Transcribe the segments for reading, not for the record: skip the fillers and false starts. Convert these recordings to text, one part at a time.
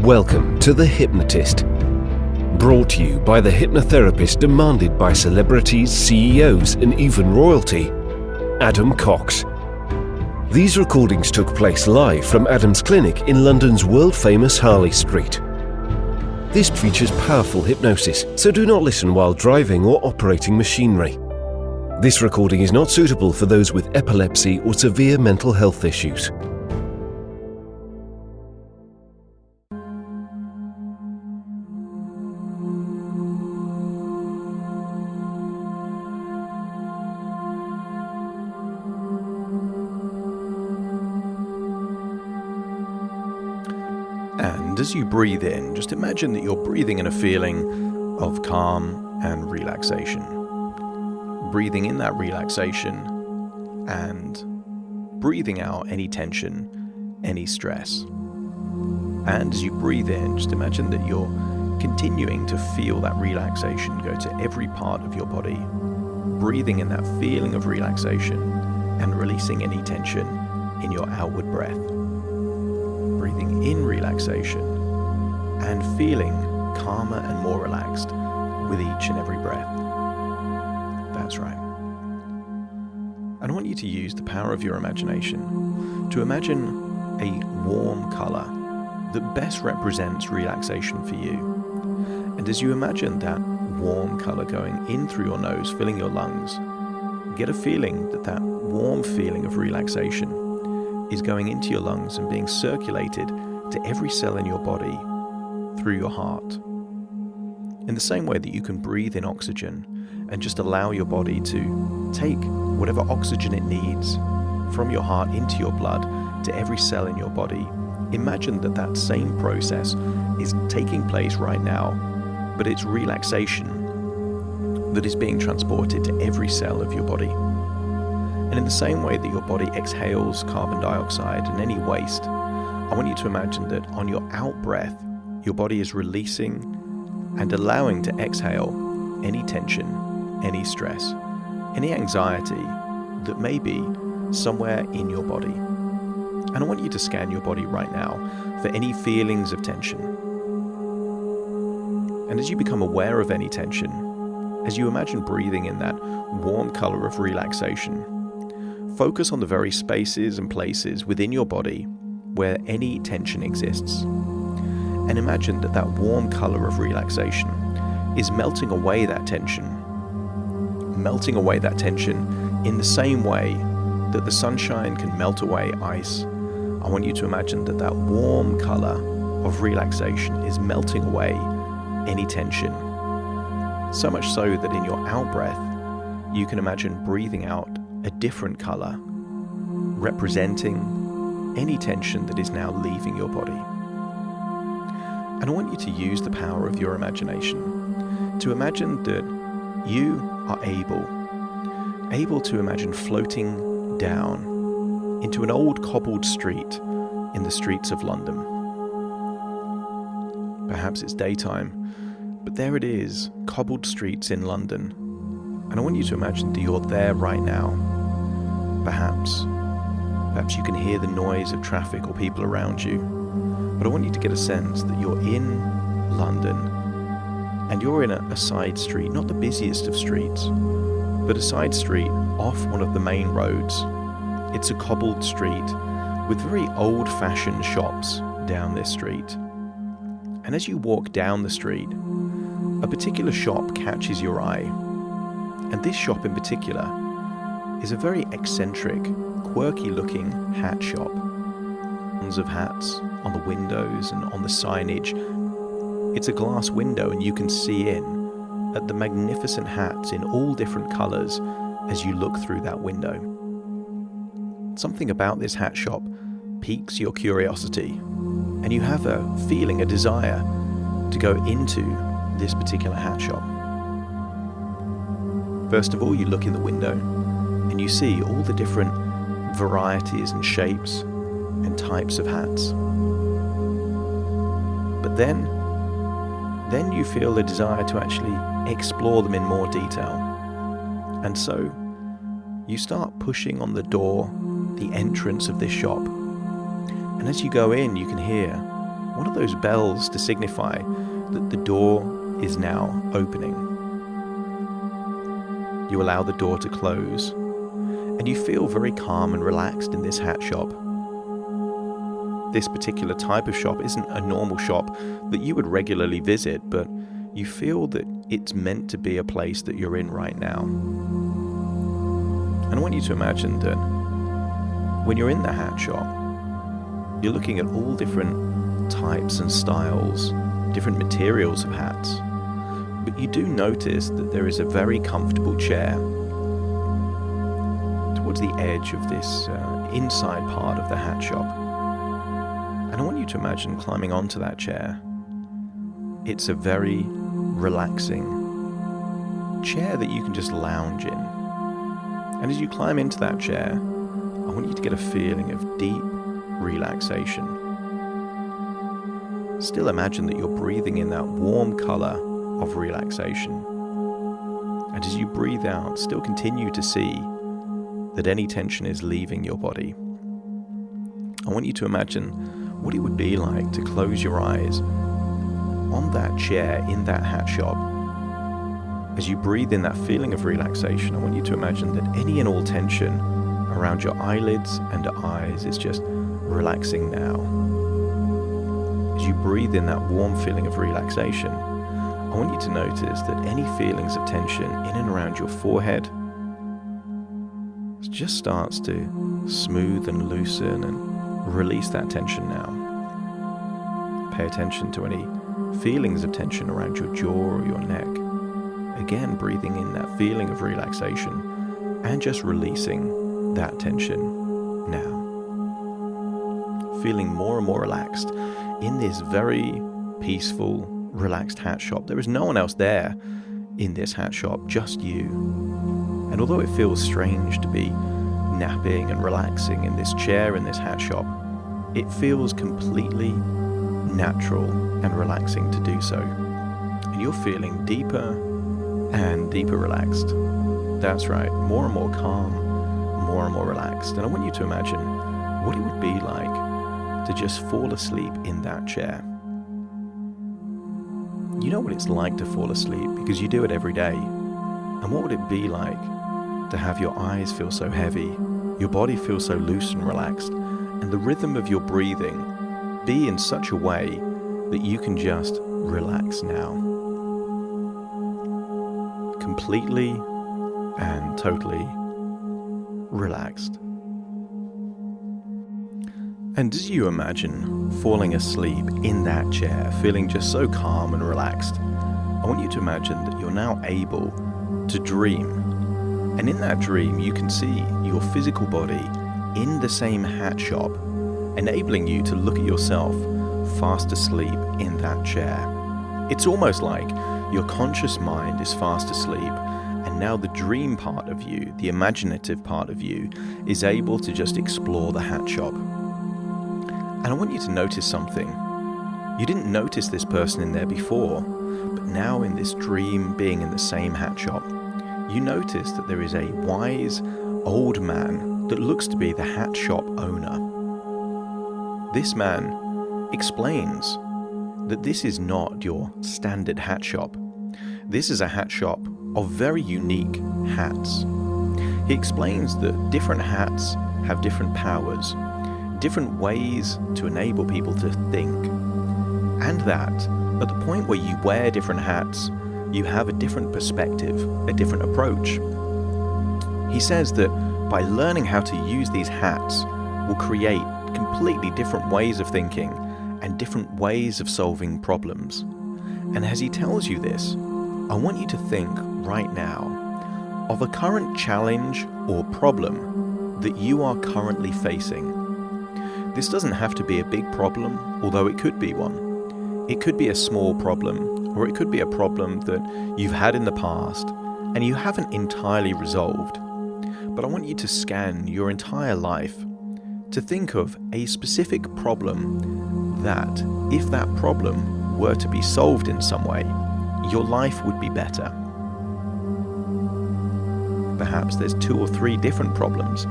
Welcome to The Hypnotist, brought to you by the hypnotherapist demanded by celebrities, CEOs and even royalty, Adam Cox. These recordings took place live from Adam's clinic in London's world-famous Harley Street. This features powerful hypnosis, so do not listen while driving or operating machinery. This recording is not suitable for those with epilepsy or severe mental health issues. And as you breathe in, just imagine that you're breathing in a feeling of calm and relaxation. Breathing in that relaxation and breathing out any tension, any stress. And as you breathe in, just imagine that you're continuing to feel that relaxation go to every part of your body. Breathing in that feeling of relaxation and releasing any tension in your outward breath. Breathing in relaxation and feeling calmer and more relaxed with each and every breath. That's right. And I want you to use the power of your imagination to imagine a warm color that best represents relaxation for you. And as you imagine that warm color going in through your nose, filling your lungs, get a feeling that that warm feeling of relaxation is going into your lungs and being circulated to every cell in your body through your heart. In the same way that you can breathe in oxygen and just allow your body to take whatever oxygen it needs from your heart into your blood to every cell in your body, imagine that that same process is taking place right now, but it's relaxation that is being transported to every cell of your body. And in the same way that your body exhales carbon dioxide and any waste, I want you to imagine that on your out breath, your body is releasing and allowing to exhale any tension, any stress, any anxiety that may be somewhere in your body. And I want you to scan your body right now for any feelings of tension. And as you become aware of any tension, as you imagine breathing in that warm color of relaxation, focus on the very spaces and places within your body where any tension exists. And imagine that that warm color of relaxation is melting away that tension in the same way that the sunshine can melt away ice. I want you to imagine that that warm color of relaxation is melting away any tension. So much so that in your out breath, you can imagine breathing out a different color, representing any tension that is now leaving your body. And I want you to use the power of your imagination to imagine that you are able to imagine floating down into an old cobbled street in the streets of London. Perhaps it's daytime, but there it is, cobbled streets in London. And I want you to imagine that you're there right now. Perhaps you can hear the noise of traffic or people around you, but I want you to get a sense that you're in London and you're in a side street, not the busiest of streets, but a side street off one of the main roads. It's a cobbled street with very old-fashioned shops down this street. And as you walk down the street, a particular shop catches your eye. And this shop in particular is a very eccentric, quirky-looking hat shop. Tons of hats on the windows and on the signage. It's a glass window and you can see in at the magnificent hats in all different colours as you look through that window. Something about this hat shop piques your curiosity, and you have a feeling, a desire to go into this particular hat shop. First of all, you look in the window and you see all the different varieties and shapes and types of hats. But then you feel the desire to actually explore them in more detail. And so you start pushing on the door, the entrance of this shop. And as you go in, you can hear one of those bells to signify that the door is now opening. You allow the door to close, and you feel very calm and relaxed in this hat shop. This particular type of shop isn't a normal shop that you would regularly visit, but you feel that it's meant to be a place that you're in right now. And I want you to imagine that when you're in the hat shop, you're looking at all different types and styles, different materials of hats. But you do notice that there is a very comfortable chair towards the edge of this inside part of the hat shop. And I want you to imagine climbing onto that chair. It's a very relaxing chair that you can just lounge in. And as you climb into that chair, I want you to get a feeling of deep relaxation. Still imagine that you're breathing in that warm color of relaxation. And as you breathe out, still continue to see that any tension is leaving your body. I want you to imagine what it would be like to close your eyes on that chair in that hat shop. As you breathe in that feeling of relaxation, I want you to imagine that any and all tension around your eyelids and eyes is just relaxing now. As you breathe in that warm feeling of relaxation, I want you to notice that any feelings of tension in and around your forehead just starts to smooth and loosen and release that tension now. Pay attention to any feelings of tension around your jaw or your neck. Again, breathing in that feeling of relaxation and just releasing that tension now. Feeling more and more relaxed in this very peaceful, relaxed hat shop. There is no one else there in this hat shop, just you. And although it feels strange to be napping and relaxing in this chair in this hat shop, it feels completely natural and relaxing to do so. And you're feeling deeper and deeper relaxed. That's right, more and more calm, more and more relaxed. And I want you to imagine what it would be like to just fall asleep in that chair. You know what it's like to fall asleep because you do it every day. And what would it be like to have your eyes feel so heavy, your body feel so loose and relaxed, and the rhythm of your breathing be in such a way that you can just relax now. Completely and totally relaxed. And as you imagine falling asleep in that chair, feeling just so calm and relaxed, I want you to imagine that you're now able to dream. And in that dream, you can see your physical body in the same hat shop, enabling you to look at yourself fast asleep in that chair. It's almost like your conscious mind is fast asleep, and now the dream part of you, the imaginative part of you, is able to just explore the hat shop. And I want you to notice something. You didn't notice this person in there before, but now in this dream, being in the same hat shop, you notice that there is a wise old man that looks to be the hat shop owner. This man explains that this is not your standard hat shop. This is a hat shop of very unique hats. He explains that different hats have different powers, different ways to enable people to think, and that at the point where you wear different hats, you have a different perspective, a different approach. He says that by learning how to use these hats will create completely different ways of thinking and different ways of solving problems. And as he tells you this, I want you to think right now of a current challenge or problem that you are currently facing. This doesn't have to be a big problem, although it could be one. It could be a small problem, or it could be a problem that you've had in the past and you haven't entirely resolved. But I want you to scan your entire life to think of a specific problem that, if that problem were to be solved in some way, your life would be better. Perhaps there's 2 or 3 different problems,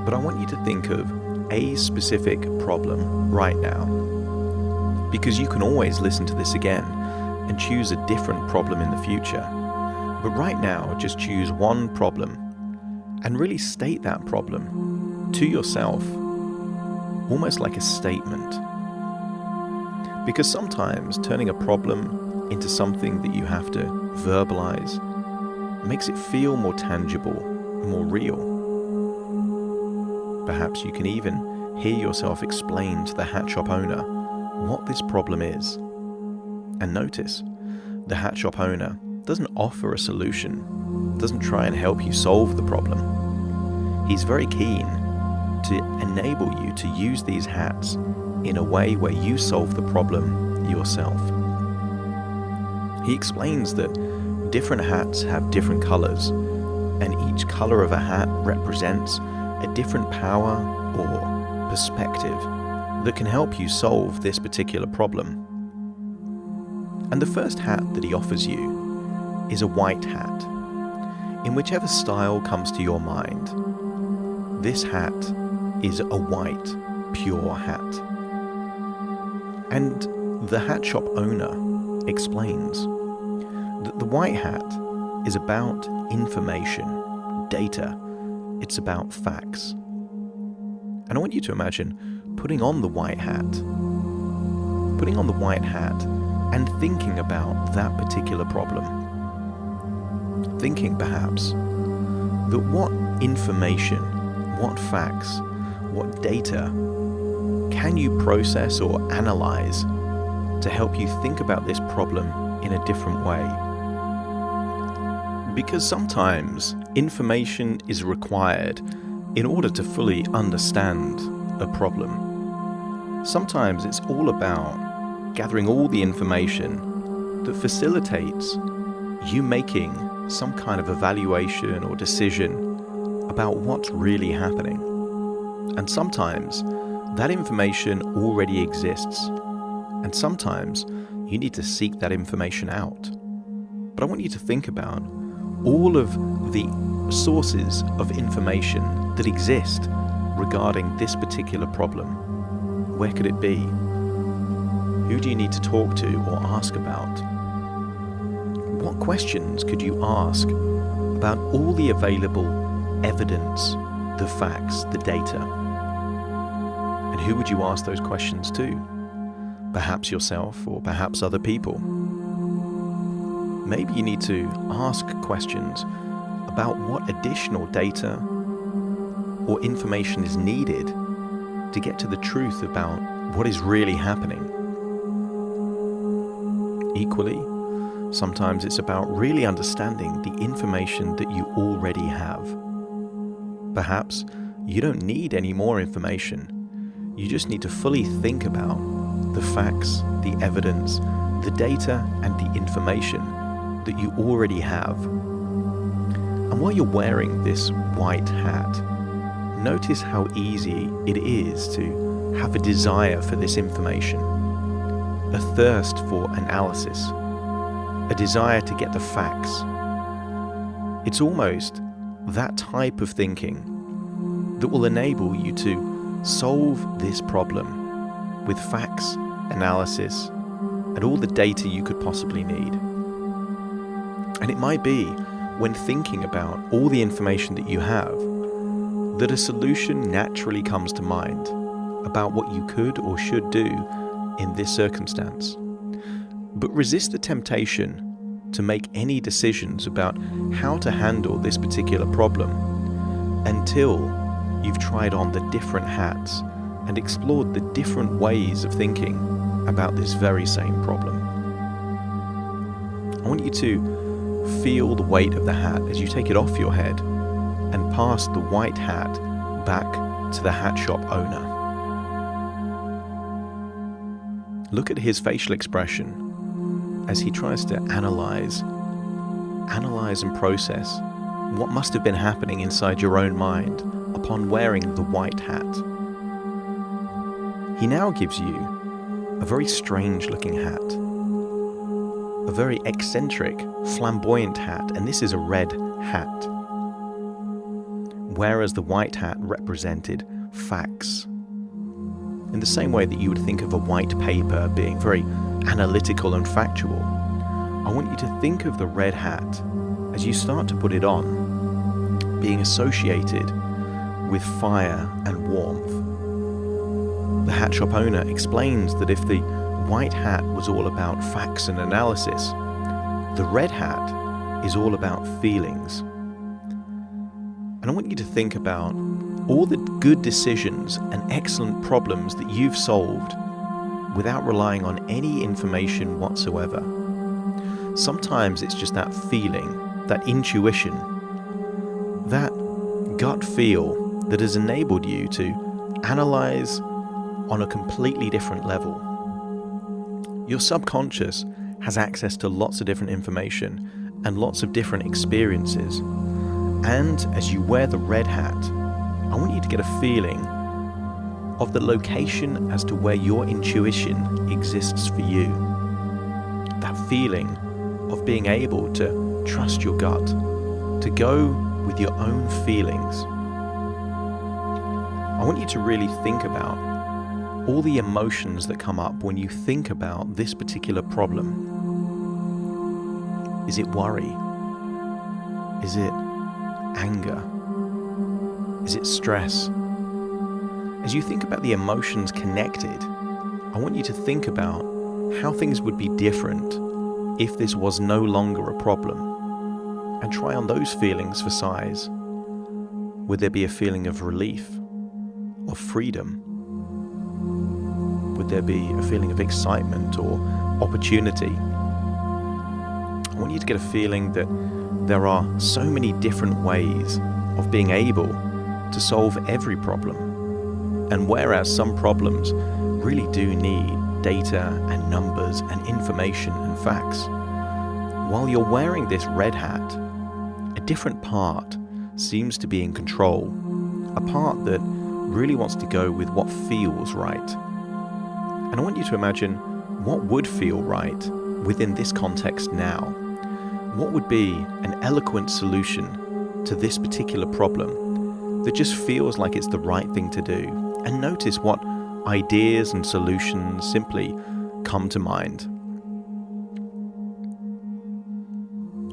but I want you to think of a specific problem right now. because you can always listen to this again and choose a different problem in the future. But right now, just choose one problem and really state that problem to yourself, almost like a statement. Because sometimes turning a problem into something that you have to verbalize makes it feel more tangible, more real. Perhaps you can even hear yourself explain to the hat shop owner what this problem is. And notice, the hat shop owner doesn't offer a solution, doesn't try and help you solve the problem. He's very keen to enable you to use these hats in a way where you solve the problem yourself. He explains that different hats have different colors, and each color of a hat represents a different power or perspective that can help you solve this particular problem. And the first hat that he offers you is a white hat. In whichever style comes to your mind, this hat is a white, pure hat. And the hat shop owner explains that the white hat is about information, data. It's about facts. And I want you to imagine putting on the white hat and thinking about that particular problem. Thinking perhaps that what information, what facts, what data can you process or analyze to help you think about this problem in a different way? Because sometimes information is required in order to fully understand a problem. Sometimes it's all about gathering all the information that facilitates you making some kind of evaluation or decision about what's really happening. And sometimes that information already exists, and sometimes you need to seek that information out. But I want you to think about all of the sources of information that exist regarding this particular problem. Where could it be? Who do you need to talk to or ask about? What questions could you ask about all the available evidence, the facts, the data? And who would you ask those questions to? Perhaps yourself or perhaps other people. Maybe you need to ask questions about what additional data or information is needed to get to the truth about what is really happening. Equally, sometimes it's about really understanding the information that you already have. Perhaps you don't need any more information. You just need to fully think about the facts, the evidence, the data, and the information that you already have. And while you're wearing this white hat, notice how easy it is to have a desire for this information, a thirst for analysis, a desire to get the facts. It's almost that type of thinking that will enable you to solve this problem with facts, analysis, and all the data you could possibly need. And it might be, when thinking about all the information that you have, that a solution naturally comes to mind about what you could or should do in this circumstance. But resist the temptation to make any decisions about how to handle this particular problem until you've tried on the different hats and explored the different ways of thinking about this very same problem. I want you to feel the weight of the hat as you take it off your head and pass the white hat back to the hat shop owner. Look at his facial expression as he tries to analyze and process what must have been happening inside your own mind upon wearing the white hat. He now gives you a very strange looking hat, a very eccentric, flamboyant hat, and this is a red hat, whereas the white hat represented facts. In the same way that you would think of a white paper being very analytical and factual, I want you to think of the red hat as you start to put it on, being associated with fire and warmth. The hat shop owner explains that if the white hat was all about facts and analysis, the red hat is all about feelings. And I want you to think about all the good decisions and excellent problems that you've solved without relying on any information whatsoever. Sometimes it's just that feeling, that intuition, that gut feel that has enabled you to analyze on a completely different level. Your subconscious has access to lots of different information and lots of different experiences. And as you wear the red hat, I want you to get a feeling of the location as to where your intuition exists for you. That feeling of being able to trust your gut, to go with your own feelings. I want you to really think about all the emotions that come up when you think about this particular problem. Is it worry? Is it anger? Is it stress? As you think about the emotions connected, I want you to think about how things would be different if this was no longer a problem, and try on those feelings for size. Would there be a feeling of relief, of freedom? Would there be a feeling of excitement or opportunity? I want you to get a feeling that there are so many different ways of being able to solve every problem. And whereas some problems really do need data and numbers and information and facts, while you're wearing this red hat, a different part seems to be in control, a part that really wants to go with what feels right. And I want you to imagine what would feel right within this context now. What would be an eloquent solution to this particular problem that just feels like it's the right thing to do? And notice what ideas and solutions simply come to mind.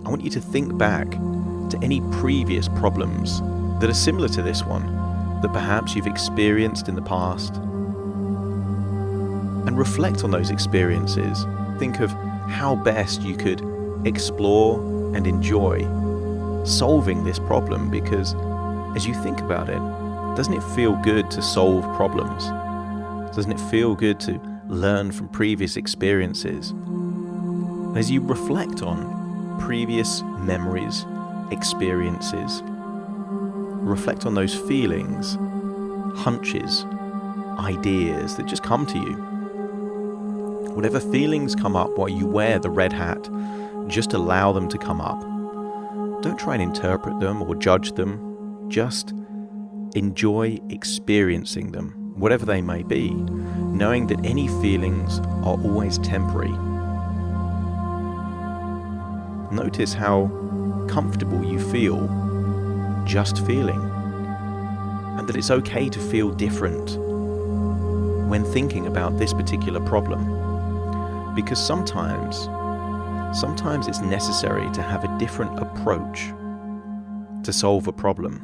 I want you to think back to any previous problems that are similar to this one, that perhaps you've experienced in the past, and reflect on those experiences. Think of how best you could explore and enjoy solving this problem, because as you think about it, doesn't it feel good to solve problems? Doesn't it feel good to learn from previous experiences? And as you reflect on previous memories, experiences, reflect on those feelings, hunches, ideas that just come to you. Whatever feelings come up while you wear the red hat, just allow them to come up. Don't try and interpret them or judge them. Just enjoy experiencing them, whatever they may be, knowing that any feelings are always temporary. Notice how comfortable you feel just feeling, and that it's okay to feel different when thinking about this particular problem. Because sometimes it's necessary to have a different approach to solve a problem.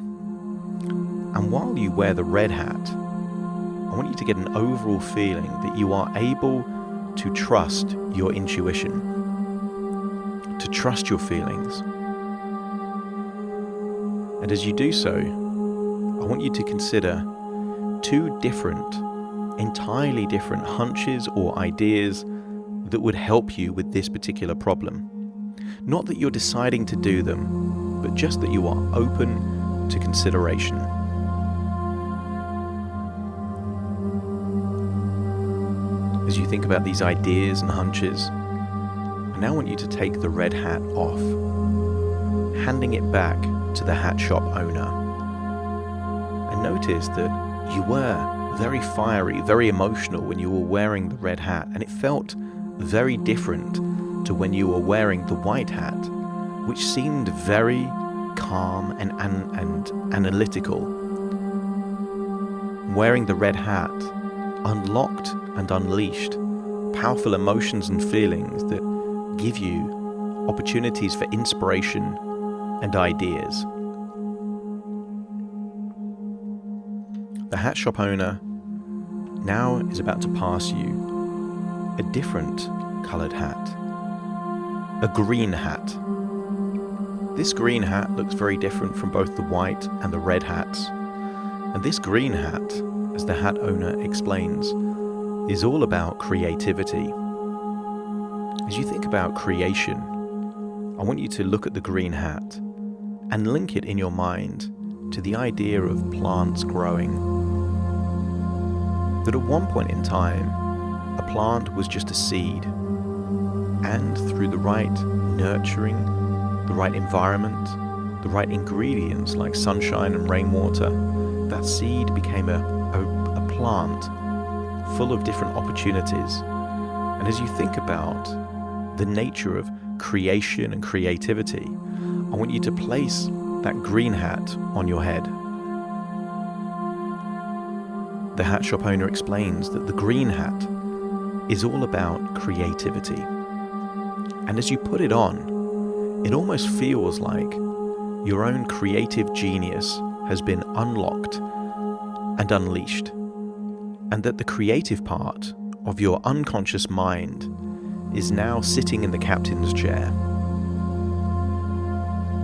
And while you wear the red hat, I want you to get an overall feeling that you are able to trust your intuition, to trust your feelings. And as you do so, I want you to consider two entirely different hunches or ideas that would help you with this particular problem. Not that you're deciding to do them, but just that you are open to consideration. As you think about these ideas and hunches, I now want you to take the red hat off, handing it back to the hat shop owner. And notice that you were very fiery, very emotional when you were wearing the red hat, and it felt very different to when you were wearing the white hat, which seemed very calm and analytical. Wearing the red hat unlocked and unleashed powerful emotions and feelings that give you opportunities for inspiration and ideas. The hat shop owner now is about to pass you a different coloured hat, a green hat. This green hat looks very different from both the white and the red hats, and this green hat, as the hat owner explains, is all about creativity. As you think about creation, I want you to look at the green hat and link it in your mind to the idea of plants growing. That at one point in time, a plant was just a seed, and through the right nurturing, the right environment, the right ingredients like sunshine and rainwater, that seed became a plant full of different opportunities. And as you think about the nature of creation and creativity, I want you to place that green hat on your head. The hat shop owner explains that the green hat is all about creativity. And as you put it on, it almost feels like your own creative genius has been unlocked and unleashed, and that the creative part of your unconscious mind is now sitting in the captain's chair.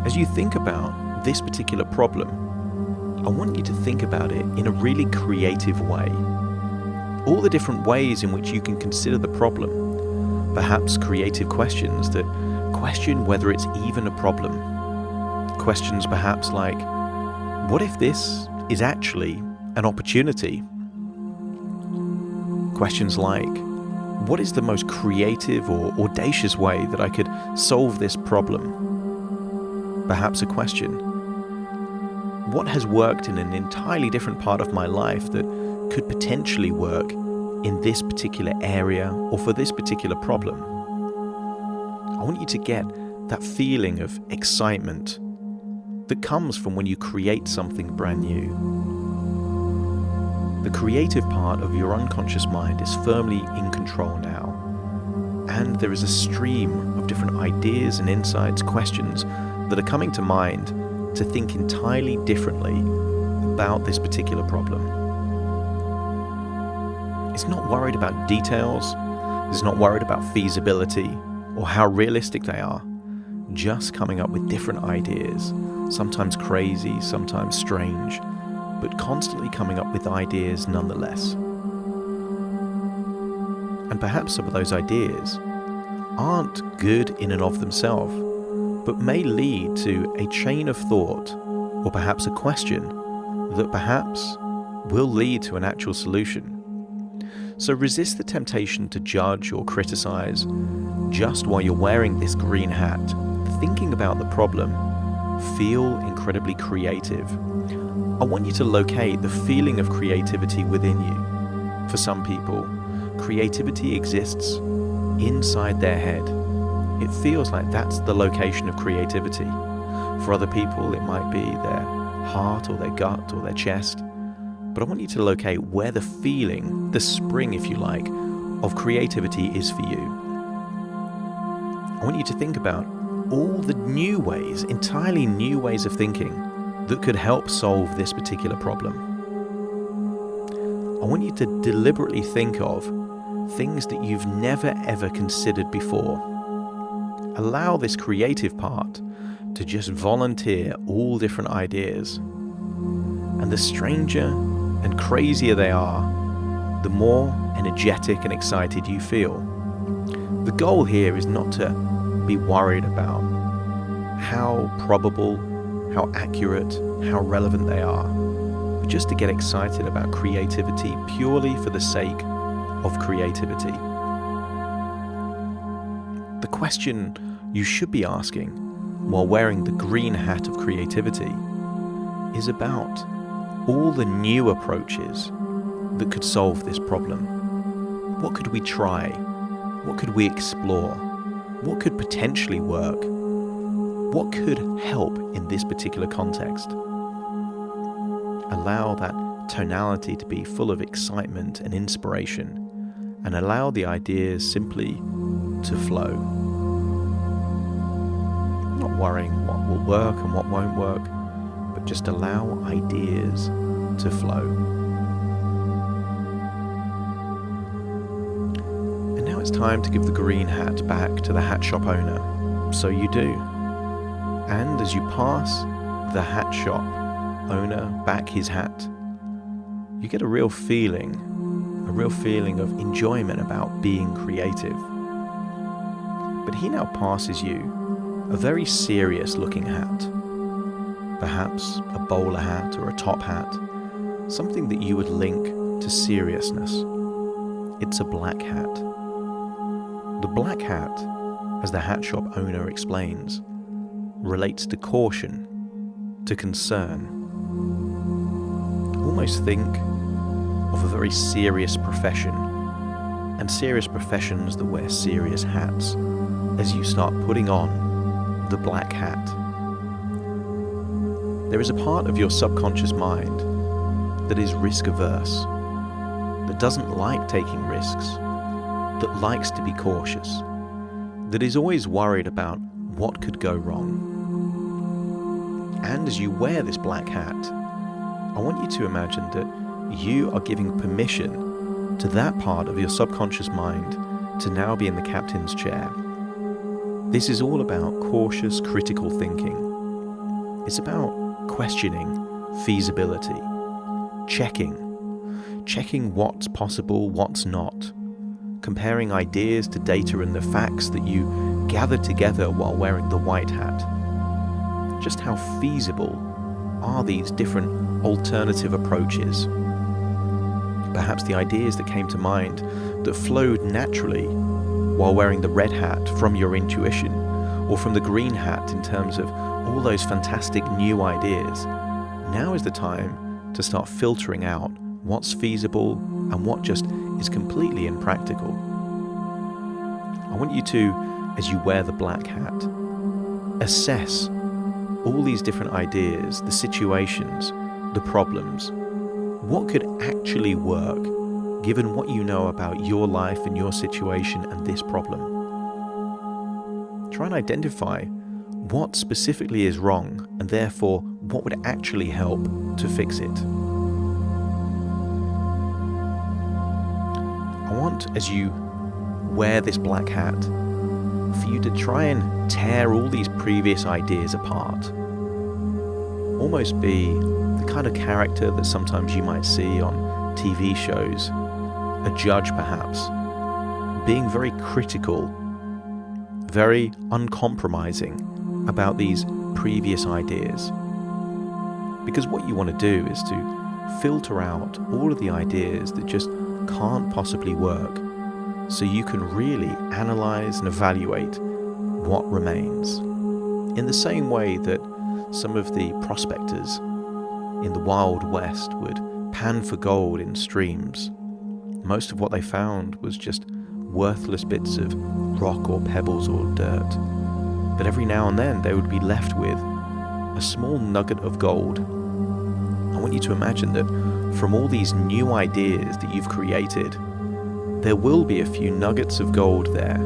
As you think about this particular problem, I want you to think about it in a really creative way. All the different ways in which you can consider the problem, perhaps creative questions that question whether it's even a problem. Questions perhaps like, what if this is actually an opportunity? Questions like, what is the most creative or audacious way that I could solve this problem? Perhaps a question, what has worked in an entirely different part of my life that could potentially work in this particular area or for this particular problem? I want you to get that feeling of excitement that comes from when you create something brand new. The creative part of your unconscious mind is firmly in control now, and there is a stream of different ideas and insights, questions that are coming to mind to think entirely differently about this particular problem. It's not worried about details, it's not worried about feasibility or how realistic they are, just coming up with different ideas, sometimes crazy, sometimes strange, but constantly coming up with ideas nonetheless. And perhaps some of those ideas aren't good in and of themselves, but may lead to a chain of thought or perhaps a question that perhaps will lead to an actual solution. So resist the temptation to judge or criticize just while you're wearing this green hat. Thinking about the problem, feel incredibly creative. I want you to locate the feeling of creativity within you. For some people, creativity exists inside their head. It feels like that's the location of creativity. For other people, it might be their heart or their gut or their chest. But I want you to locate where the feeling, the spring, if you like, of creativity is for you. I want you to think about all the new ways, entirely new ways of thinking that could help solve this particular problem. I want you to deliberately think of things that you've never ever considered before. Allow this creative part to just volunteer all different ideas. And the stranger and crazier they are, the more energetic and excited you feel. The goal here is not to be worried about how probable, how accurate, how relevant they are, but just to get excited about creativity purely for the sake of creativity. The question you should be asking while wearing the green hat of creativity is about all the new approaches that could solve this problem. What could we try? What could we explore? What could potentially work? What could help in this particular context? Allow that tonality to be full of excitement and inspiration, and allow the ideas simply to flow. Not worrying what will work and what won't work, but just allow ideas to flow. And now it's time to give the green hat back to the hat shop owner. So you do. And as you pass the hat shop owner back his hat, you get a real feeling of enjoyment about being creative. But he now passes you a very serious looking hat. Perhaps a bowler hat or a top hat, something that you would link to seriousness. It's a black hat. The black hat, as the hat shop owner explains, relates to caution, to concern. Almost think of a very serious profession, and serious professions that wear serious hats, as you start putting on the black hat. There is a part of your subconscious mind that is risk averse, that doesn't like taking risks, that likes to be cautious, that is always worried about what could go wrong. And as you wear this black hat, I want you to imagine that you are giving permission to that part of your subconscious mind to now be in the captain's chair. This is all about cautious, critical thinking. It's about questioning feasibility, checking what's possible, what's not, comparing ideas to data and the facts that you gather together while wearing the white hat. Just how feasible are these different alternative approaches? Perhaps the ideas that came to mind that flowed naturally while wearing the red hat from your intuition, or from the green hat in terms of all those fantastic new ideas. Now is the time to start filtering out what's feasible and what just is completely impractical. I want you to, as you wear the black hat, assess all these different ideas, the situations, the problems. What could actually work given what you know about your life and your situation and this problem? Try and identify what specifically is wrong, and therefore what would actually help to fix it. I want, as you wear this black hat, for you to try and tear all these previous ideas apart. Almost be the kind of character that sometimes you might see on TV shows, a judge perhaps, being very critical, very uncompromising about these previous ideas. Because what you want to do is to filter out all of the ideas that just can't possibly work, so you can really analyze and evaluate what remains. In the same way that some of the prospectors in the Wild West would pan for gold in streams, most of what they found was just worthless bits of rock or pebbles or dirt. But every now and then they would be left with a small nugget of gold. I want you to imagine that from all these new ideas that you've created, there will be a few nuggets of gold there,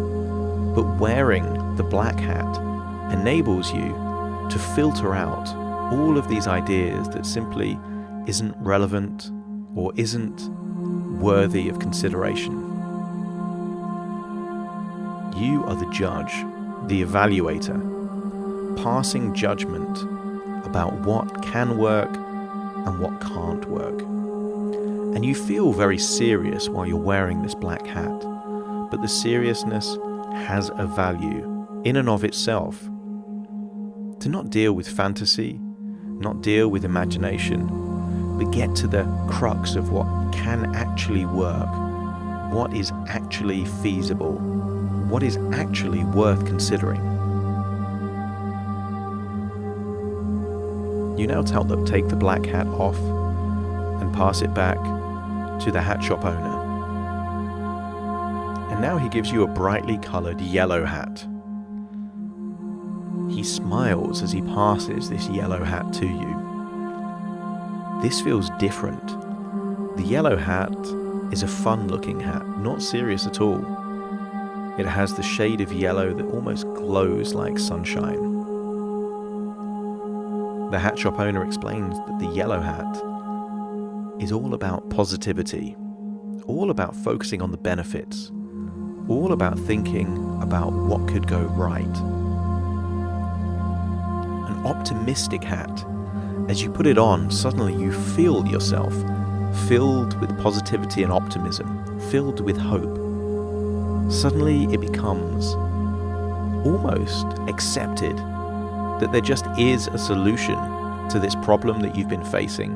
but wearing the black hat enables you to filter out all of these ideas that simply isn't relevant or isn't worthy of consideration. You are the judge, the evaluator, passing judgment about what can work and what can't work. And you feel very serious while you're wearing this black hat, but the seriousness has a value in and of itself. To not deal with fantasy, not deal with imagination, but get to the crux of what can actually work, what is actually feasible, what is actually worth considering. You now take the black hat off and pass it back to the hat shop owner. And now he gives you a brightly coloured yellow hat. He smiles as he passes this yellow hat to you. This feels different The yellow hat is a fun-looking hat, not serious at all. It has the shade of yellow that almost glows like sunshine. The hat shop owner explains that the yellow hat is all about positivity, all about focusing on the benefits, all about thinking about what could go right. An optimistic hat, as you put it on, suddenly you feel yourself filled with positivity and optimism, filled with hope. Suddenly it becomes almost accepted that there just is a solution to this problem that you've been facing,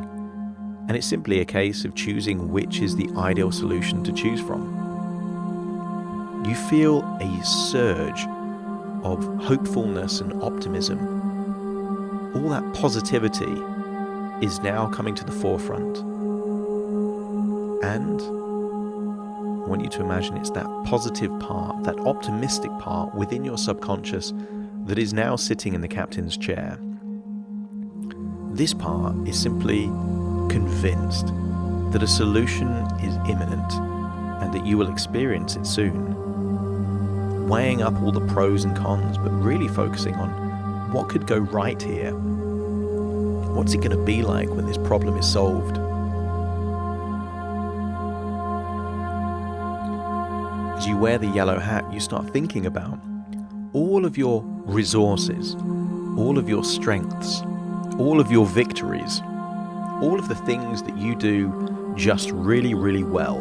and it's simply a case of choosing which is the ideal solution to choose from. You feel a surge of hopefulness and optimism. All that positivity is now coming to the forefront. And I want you to imagine it's that positive part, that optimistic part within your subconscious that is now sitting in the captain's chair. This part is simply convinced that a solution is imminent and that you will experience it soon. Weighing up all the pros and cons, but really focusing on what could go right here. What's it going to be like when this problem is solved? As you wear the yellow hat, you start thinking about all of your resources, all of your strengths, all of your victories, all of the things that you do just really, really well.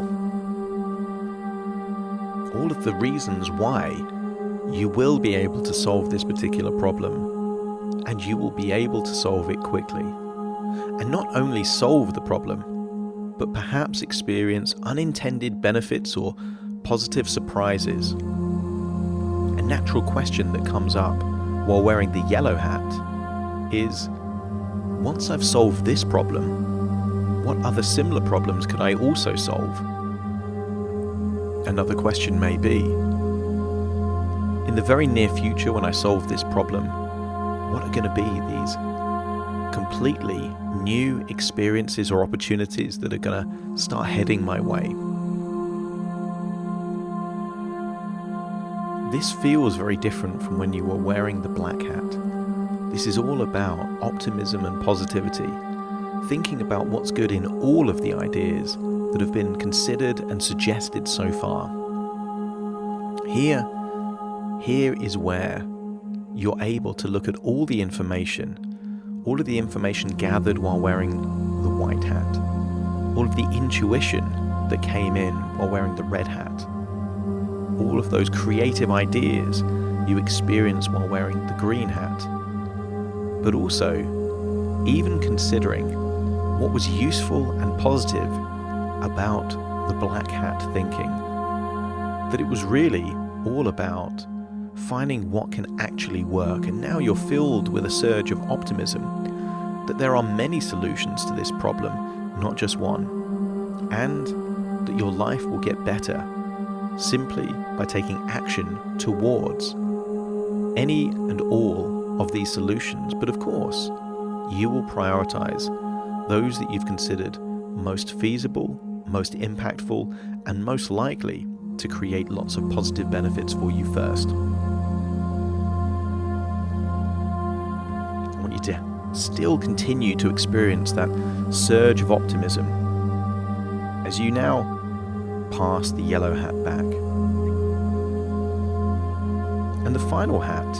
All of the reasons why you will be able to solve this particular problem, and you will be able to solve it quickly. And not only solve the problem, but perhaps experience unintended benefits or positive surprises. A natural question that comes up while wearing the yellow hat is, once I've solved this problem, what other similar problems could I also solve? Another question may be, in the very near future when I solve this problem, what are going to be these completely new experiences or opportunities that are going to start heading my way? This feels very different from when you were wearing the black hat. This is all about optimism and positivity, thinking about what's good in all of the ideas that have been considered and suggested so far. Here is where you're able to look at all of the information gathered while wearing the white hat, all of the intuition that came in while wearing the red hat, all of those creative ideas you experienced while wearing the green hat, but also even considering what was useful and positive about the black hat thinking. That it was really all about finding what can actually work, and now you're filled with a surge of optimism that there are many solutions to this problem, not just one, and that your life will get better simply by taking action towards any and all of these solutions. But of course, you will prioritize those that you've considered most feasible, most impactful, and most likely to create lots of positive benefits for you first. I want you to still continue to experience that surge of optimism as you now pass the yellow hat back. And the final hat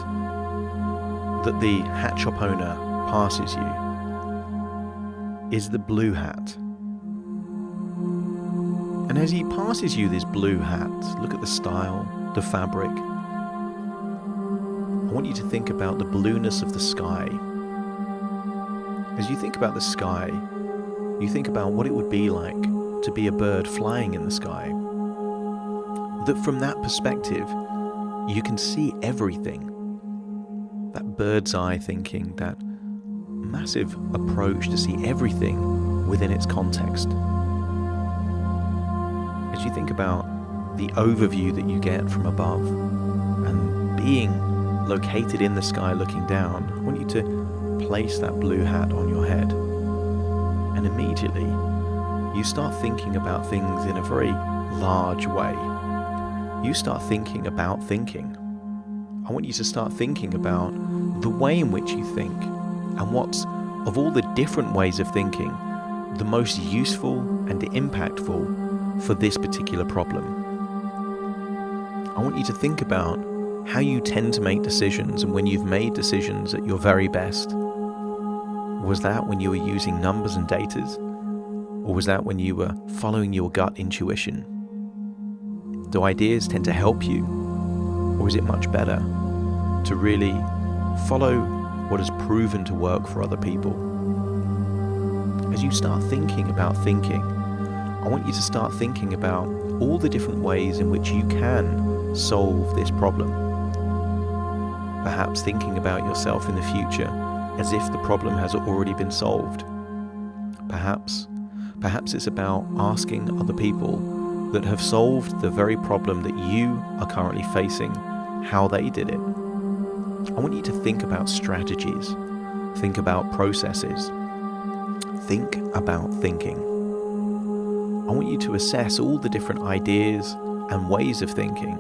that the hat shop owner passes you is the blue hat. And as he passes you this blue hat, look at the style, the fabric. I want you to think about the blueness of the sky. As you think about the sky, you think about what it would be like to be a bird flying in the sky. That from that perspective, you can see everything. That bird's eye thinking, that massive approach to see everything within its context. As you think about the overview that you get from above and being located in the sky looking down, I want you to place that blue hat on your head. And immediately you start thinking about things in a very large way. You start thinking about thinking. I want you to start thinking about the way in which you think and what's, of all the different ways of thinking, the most useful and impactful for this particular problem. I want you to think about how you tend to make decisions and when you've made decisions at your very best. Was that when you were using numbers and datas? Or was that when you were following your gut intuition? Do ideas tend to help you? Or is it much better to really follow what has proven to work for other people? As you start thinking about thinking, I want you to start thinking about all the different ways in which you can solve this problem. Perhaps thinking about yourself in the future as if the problem has already been solved. Perhaps it's about asking other people that have solved the very problem that you are currently facing how they did it. I want you to think about strategies, think about processes, think about thinking. I want you to assess all the different ideas and ways of thinking,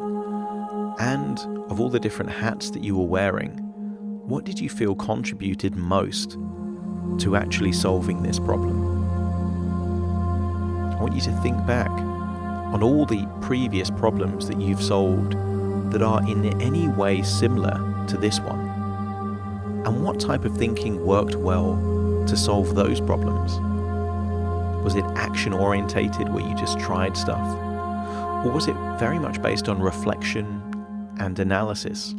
and of all the different hats that you were wearing, what did you feel contributed most to actually solving this problem? I want you to think back on all the previous problems that you've solved that are in any way similar to this one. And what type of thinking worked well to solve those problems? Was it action-orientated, where you just tried stuff? Or was it very much based on reflection and analysis?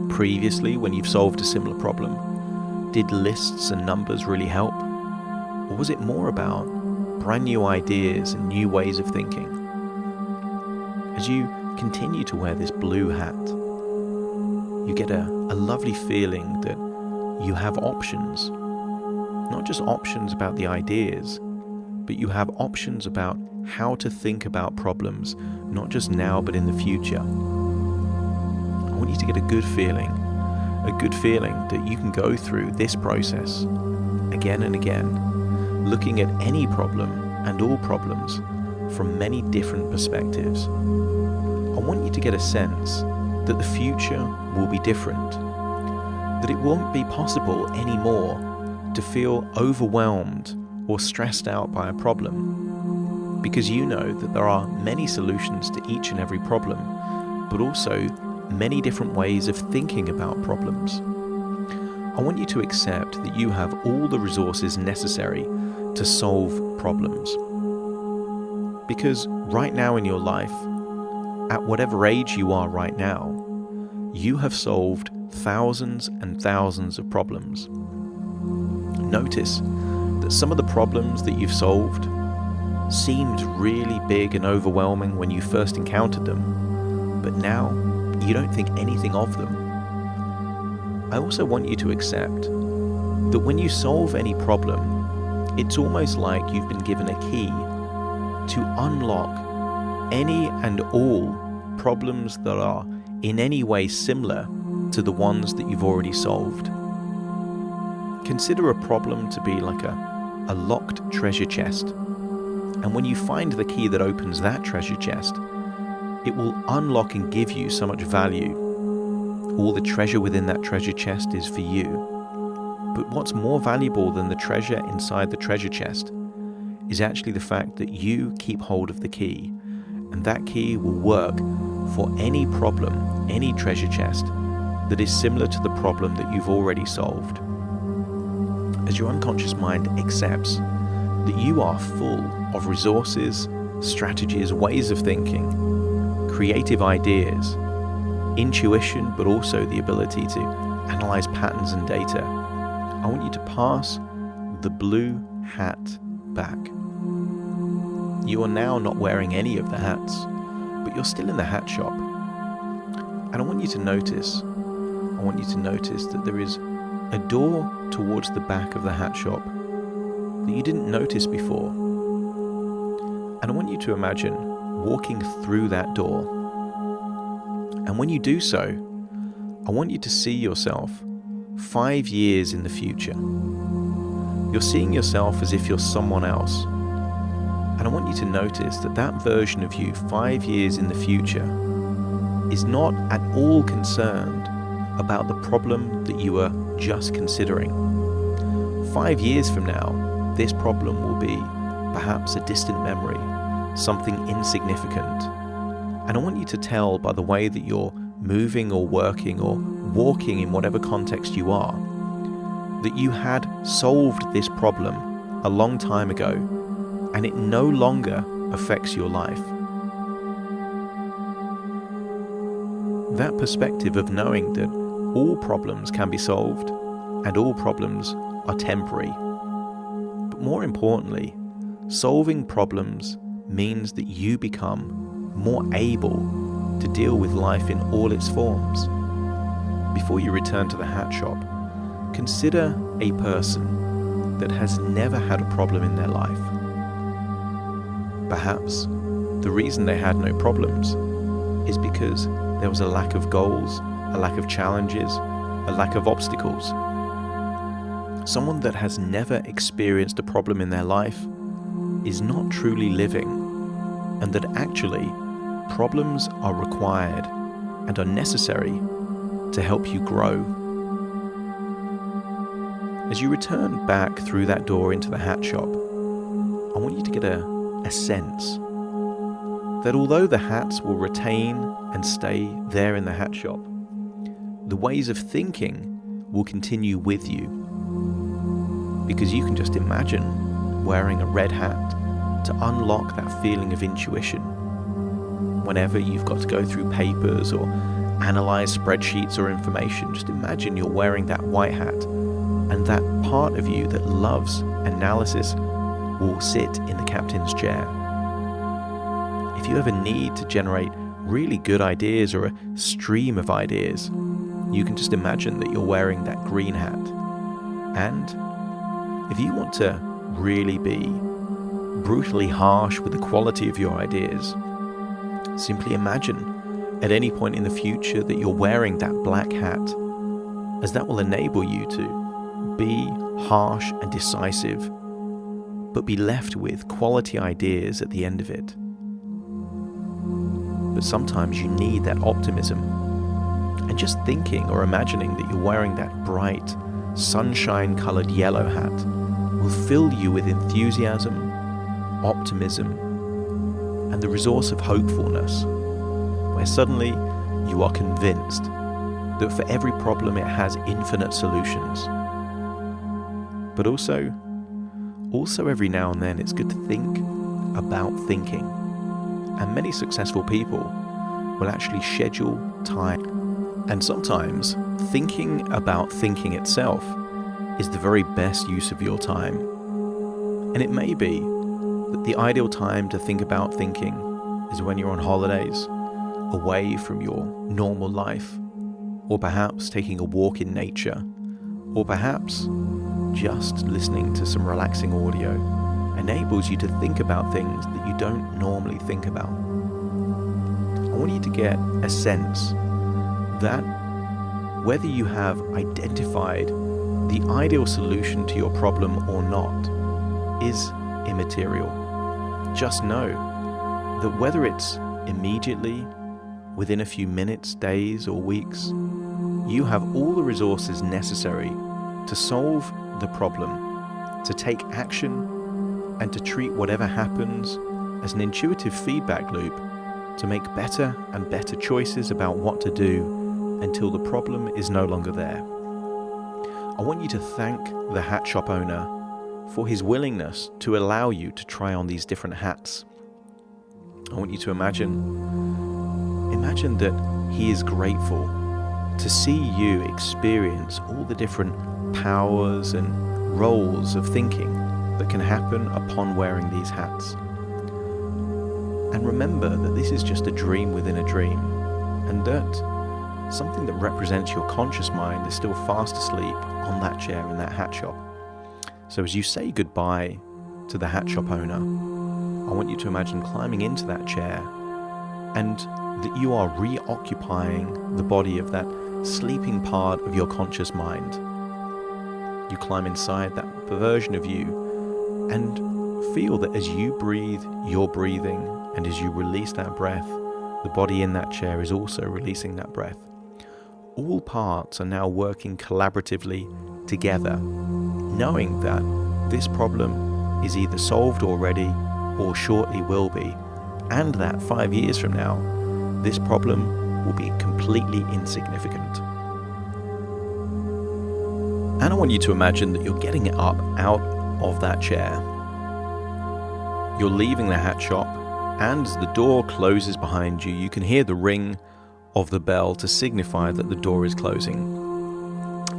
Previously, when you've solved a similar problem, did lists and numbers really help? Or was it more about brand new ideas and new ways of thinking? As you continue to wear this blue hat, you get a lovely feeling that you have options. Not just options about the ideas, but you have options about how to think about problems, not just now, but in the future. I want you to get a good feeling that you can go through this process again and again, looking at any problem and all problems from many different perspectives. I want you to get a sense that the future will be different, that it won't be possible anymore to feel overwhelmed or stressed out by a problem, because you know that there are many solutions to each and every problem, but also many different ways of thinking about problems. I want you to accept that you have all the resources necessary to solve problems. Because right now in your life, at whatever age you are right now, you have solved thousands and thousands of problems. Notice that some of the problems that you've solved seemed really big and overwhelming when you first encountered them, but now you don't think anything of them. I also want you to accept that when you solve any problem, it's almost like you've been given a key to unlock any and all problems that are in any way similar to the ones that you've already solved. Consider a problem to be like a locked treasure chest. And when you find the key that opens that treasure chest, it will unlock and give you so much value. All the treasure within that treasure chest is for you. But what's more valuable than the treasure inside the treasure chest is actually the fact that you keep hold of the key, and that key will work for any problem, any treasure chest that is similar to the problem that you've already solved. As your unconscious mind accepts that you are full of resources, strategies, ways of thinking, creative ideas, intuition, but also the ability to analyze patterns and data, I want you to pass the blue hat back. You are now not wearing any of the hats, but you're still in the hat shop. And I want you to notice that there is a door towards the back of the hat shop that you didn't notice before. And I want you to imagine walking through that door. And when you do so, I want you to see yourself 5 years in the future. You're seeing yourself as if you're someone else, And I want you to notice that that version of you 5 years in the future is not at all concerned about the problem that you were just considering. 5 years from now, this problem will be perhaps a distant memory, something insignificant. And I want you to tell by the way that you're moving or working or walking in whatever context you are, that you had solved this problem a long time ago and it no longer affects your life. That perspective of knowing that all problems can be solved and all problems are temporary. But more importantly, solving problems means that you become more able to deal with life in all its forms. Before you return to the hat shop, consider a person that has never had a problem in their life. Perhaps the reason they had no problems is because there was a lack of goals, a lack of challenges, a lack of obstacles. Someone that has never experienced a problem in their life is not truly living, and that actually problems are required and are necessary to help you grow. As you return back through that door into the hat shop, I want you to get a sense that although the hats will retain and stay there in the hat shop, the ways of thinking will continue with you. Because you can just imagine wearing a red hat to unlock that feeling of intuition. Whenever you've got to go through papers or analyze spreadsheets or information, just imagine you're wearing that white hat, and that part of you that loves analysis will sit in the captain's chair. If you ever need to generate really good ideas or a stream of ideas, you can just imagine that you're wearing that green hat. And if you want to really be brutally harsh with the quality of your ideas, simply imagine at any point in the future that you're wearing that black hat, as that will enable you to be harsh and decisive, but be left with quality ideas at the end of it. But sometimes you need that optimism, and just thinking or imagining that you're wearing that bright, sunshine-colored yellow hat will fill you with enthusiasm, optimism, and the resource of hopefulness, where suddenly you are convinced that for every problem it has infinite solutions. But also every now and then it's good to think about thinking. And many successful people will actually schedule time. And sometimes thinking about thinking itself is the very best use of your time. And it may be that the ideal time to think about thinking is when you're on holidays, away from your normal life, or perhaps taking a walk in nature, or perhaps just listening to some relaxing audio enables you to think about things that you don't normally think about. I want you to get a sense that whether you have identified the ideal solution to your problem or not is immaterial. Just know that whether it's immediately, within a few minutes, days, or weeks, you have all the resources necessary to solve the problem, to take action, and to treat whatever happens as an intuitive feedback loop to make better and better choices about what to do until the problem is no longer there. I want you to thank the hat shop owner for his willingness to allow you to try on these different hats. I want you to imagine that he is grateful to see you experience all the different powers and roles of thinking that can happen upon wearing these hats. And remember that this is just a dream within a dream, and that something that represents your conscious mind is still fast asleep on that chair in that hat shop. So as you say goodbye to the hat shop owner, I want you to imagine climbing into that chair and that you are reoccupying the body of that sleeping part of your conscious mind. You climb inside that version of you, and feel that as you breathe, you're breathing, and as you release that breath, the body in that chair is also releasing that breath. All parts are now working collaboratively together, knowing that this problem is either solved already or shortly will be, and that 5 years from now, this problem will be completely insignificant. And I want you to imagine that you're getting up out of that chair. You're leaving the hat shop, and as the door closes behind you, you can hear the ring of the bell to signify that the door is closing.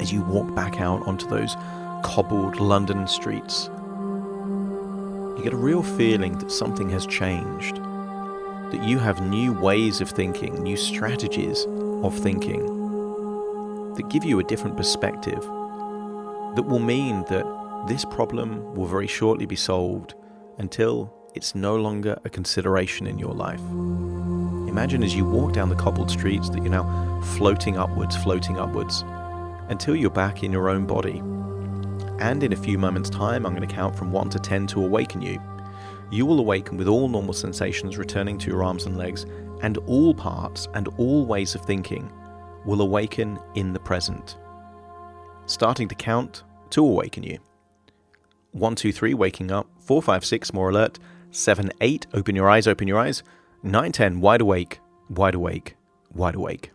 As you walk back out onto those cobbled London streets, you get a real feeling that something has changed, that you have new ways of thinking, new strategies of thinking, that give you a different perspective, that will mean that this problem will very shortly be solved until it's no longer a consideration in your life. Imagine as you walk down the cobbled streets that you're now floating upwards, until you're back in your own body. And in a few moments' time, I'm going to count from 1 to 10 to awaken you. You will awaken with all normal sensations returning to your arms and legs, and all parts and all ways of thinking will awaken in the present. Starting to count to awaken you. 1, 2, 3, waking up. 4, 5, 6, more alert. 7, 8, open your eyes. 9, 10, wide awake, wide awake, wide awake.